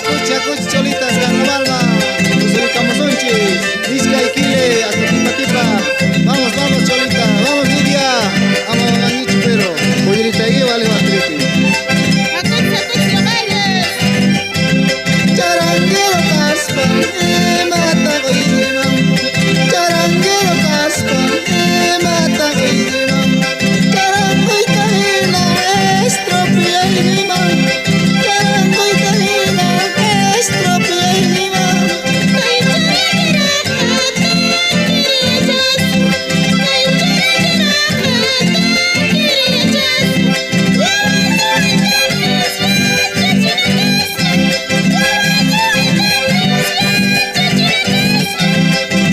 Acuchi cholitas, carnavalma. Nos ubicamos onchis. Vizca y Quile, hasta Tipa Tipa. Vamos, vamos, cholita. Vamos, Lidia. Vamos, Manicho, pero. Pollerita ahí, vale, matripi. Acuchi, no bailes. Charanguero caspa, mata goidimam. Charanguero caspa, mata goidimam. Charango y tahina, estropia y limam. Charango y tahina, estropia y limam.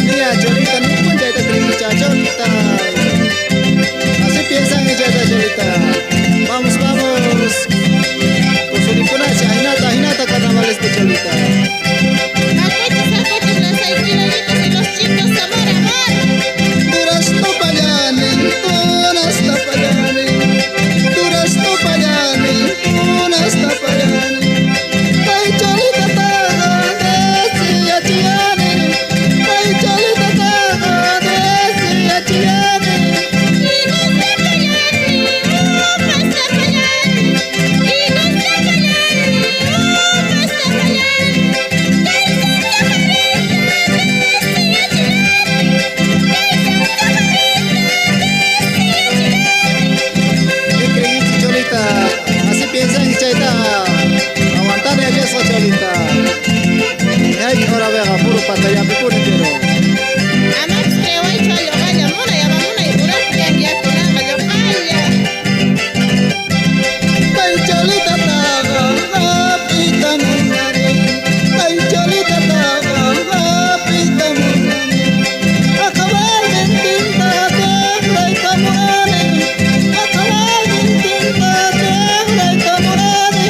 Mira, cholita, no cuenta esta trincha, cholita. Así piensan ella, cholita. Vamos, vamos. Con su niconacha, Hinata, carnavales de cholita. Acuchi, las aiquiladitas y los chicos, amor, amor. Durazno payane, tunas tapayane. Durazno payane, tunas tapayane. Ay, cholita taga, desi achiane. Ay, cholita taga, desi achiane. ¿Qué creíste, cholita? Así piensan, chaita. Aguantar el yeso, cholita. Ay, ahora vea, puro patalla, puro pero. Amax creo ay cholo galla muna ya mamuna y pura ya con agua yo galla. Ay, cholita taga, apita munare. Ay, cholita taga, apita munare. Acabar en tinta, tefla y tamurare. Acabar en tinta, tefla y tamurare.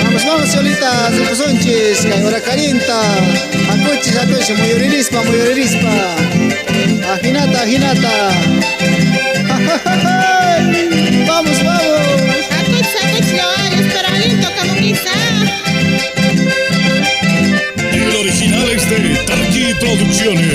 Vamos, vamos, cholita, se puso onchis, ahora calienta. Acuchi, muy oririspa. Ajinata. Vamos, vamos. Acuchi lo hay, pero lindo como quizá. El original es de Tarqui Producciones.